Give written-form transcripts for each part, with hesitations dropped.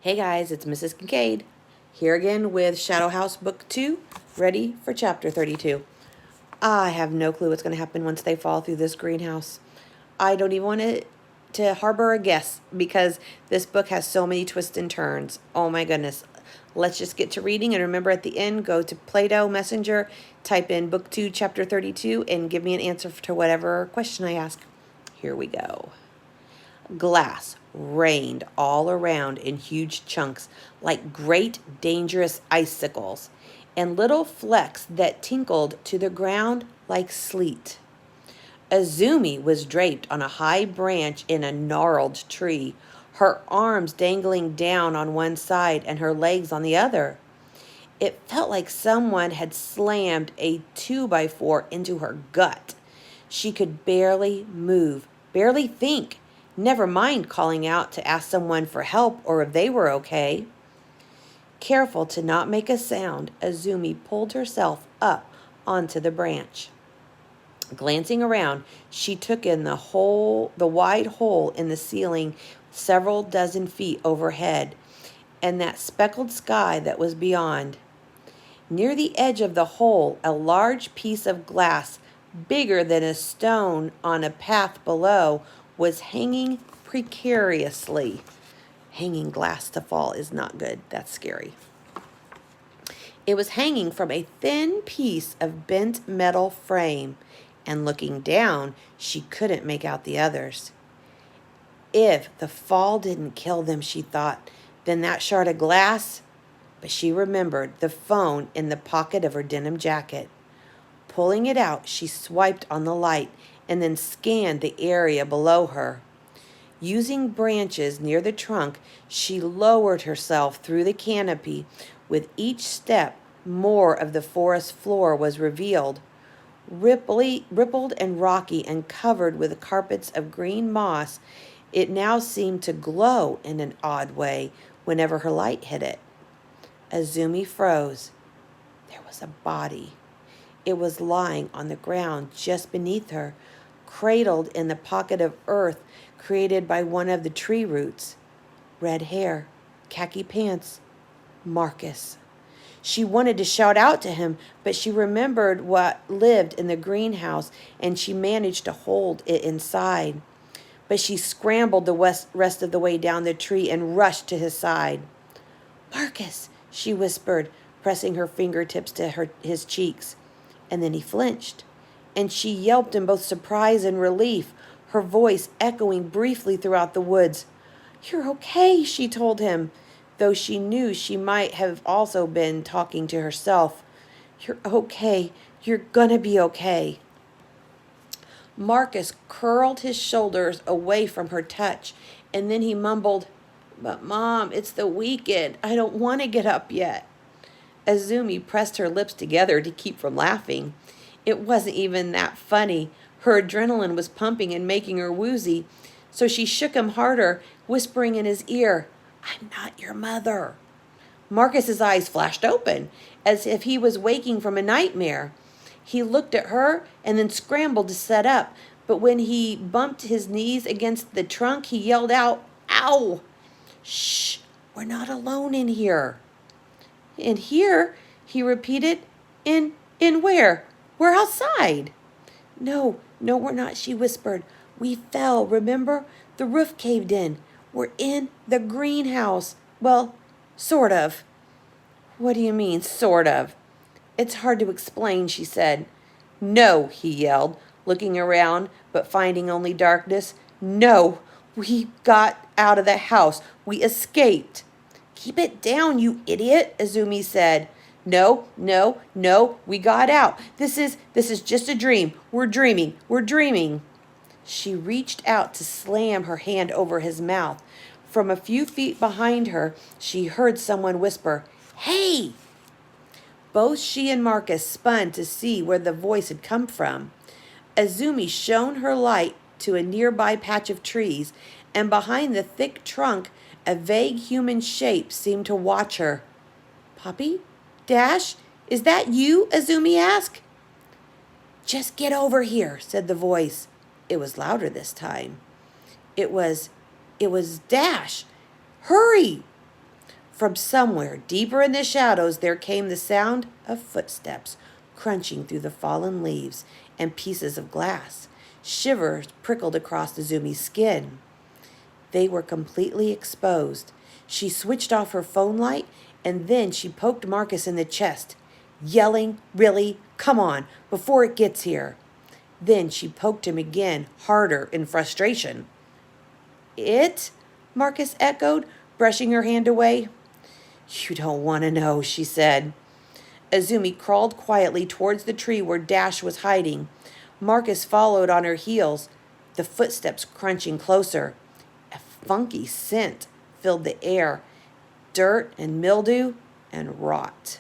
Hey guys, it's Mrs. Kincaid, here again with Shadow House Book 2, ready for Chapter 32. I have no clue what's going to happen once they fall through this greenhouse. I don't even want to harbor a guess because this book has so many twists and turns. Oh my goodness. Let's just get to reading, and remember at the end, go to Play-Doh Messenger, type in Book 2, Chapter 32, and give me an answer to whatever question I ask. Here we go. Glass rained all around in huge chunks like great dangerous icicles, and little flecks that tinkled to the ground like sleet. Azumi was draped on a high branch in a gnarled tree, her arms dangling down on one side and her legs on the other. It felt like someone had slammed a 2x4 into her gut. She could barely move, barely think, never mind calling out to ask someone for help or if they were okay. Careful to not make a sound, Azumi pulled herself up onto the branch. Glancing around, she took in the wide hole in the ceiling several dozen feet overhead, and that speckled sky that was beyond. Near the edge of the hole, a large piece of glass, bigger than a stone on a path below, was hanging precariously. Hanging glass to fall is not good. That's scary. It was hanging from a thin piece of bent metal frame, and looking down, she couldn't make out the others. If the fall didn't kill them, she thought, then that shard of glass. But she remembered the phone in the pocket of her denim jacket. Pulling it out, she swiped on the light and then scanned the area below her. Using branches near the trunk, she lowered herself through the canopy. With each step, more of the forest floor was revealed. Rippled and rocky and covered with carpets of green moss, it now seemed to glow in an odd way whenever her light hit it. Azumi froze. There was a body. It was lying on the ground just beneath her, cradled in the pocket of earth created by one of the tree roots. Red hair, khaki pants. Marcus. She wanted to shout out to him, but she remembered what lived in the greenhouse, and she managed to hold it inside. But she scrambled the rest of the way down the tree and rushed to his side. Marcus, she whispered, pressing her fingertips to his cheeks. And then he flinched, and she yelped in both surprise and relief, her voice echoing briefly throughout the woods. You're okay, she told him, though she knew she might have also been talking to herself. You're okay. You're gonna be okay. Marcus curled his shoulders away from her touch, and then he mumbled, But Mom, it's the weekend. I don't want to get up yet. Azumi pressed her lips together to keep from laughing. It wasn't even that funny. Her adrenaline was pumping and making her woozy, so she shook him harder, whispering in his ear, I'm not your mother. Marcus's eyes flashed open, as if he was waking from a nightmare. He looked at her and then scrambled to sit up, but when he bumped his knees against the trunk, he yelled out, Ow! Shh, we're not alone in here. In here, he repeated. In where? We're outside. No, we're not, she whispered. We fell, remember? The roof caved in. We're in the greenhouse. Well, sort of. What do you mean, sort of? It's hard to explain, she said. No, he yelled, looking around, but finding only darkness. No, we got out of the house. We escaped. Keep it down, you idiot, Azumi said. No, we got out. This is just a dream. We're dreaming. She reached out to slam her hand over his mouth. From a few feet behind her, she heard someone whisper, Hey! Both she and Marcus spun to see where the voice had come from. Azumi shone her light to a nearby patch of trees, and behind the thick trunk, a vague human shape seemed to watch her. Poppy? Dash? Is that you? Azumi asked. Just get over here, said the voice. It was louder this time. It was Dash. Hurry! From somewhere deeper in the shadows, there came the sound of footsteps crunching through the fallen leaves and pieces of glass. Shivers prickled across Azumi's skin. They were completely exposed. She switched off her phone light and then she poked Marcus in the chest, yelling, "Really? Come on, before it gets here." Then she poked him again, harder in frustration. "It?" Marcus echoed, brushing her hand away. "You don't want to know," she said. Azumi crawled quietly towards the tree where Dash was hiding. Marcus followed on her heels, the footsteps crunching closer. A funky scent filled the air, dirt and mildew and rot.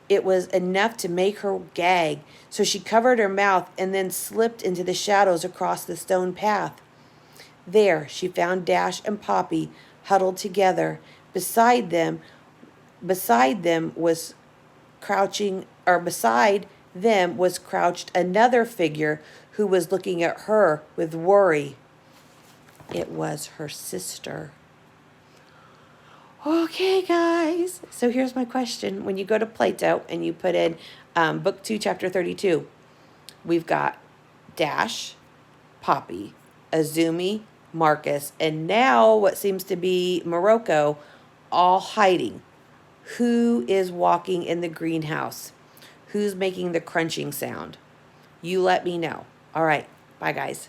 It was enough to make her gag, so she covered her mouth and then slipped into the shadows across the stone path. There she found Dash and Poppy huddled together. Beside them was crouched another figure who was looking at her with worry. It was her sister. Okay, guys. So here's my question. When you go to Plato and you put in Book 2, Chapter 32, we've got Dash, Poppy, Azumi, Marcus, and now what seems to be Morocco, all hiding. Who is walking in the greenhouse? Who's making the crunching sound? You let me know. All right. Bye, guys.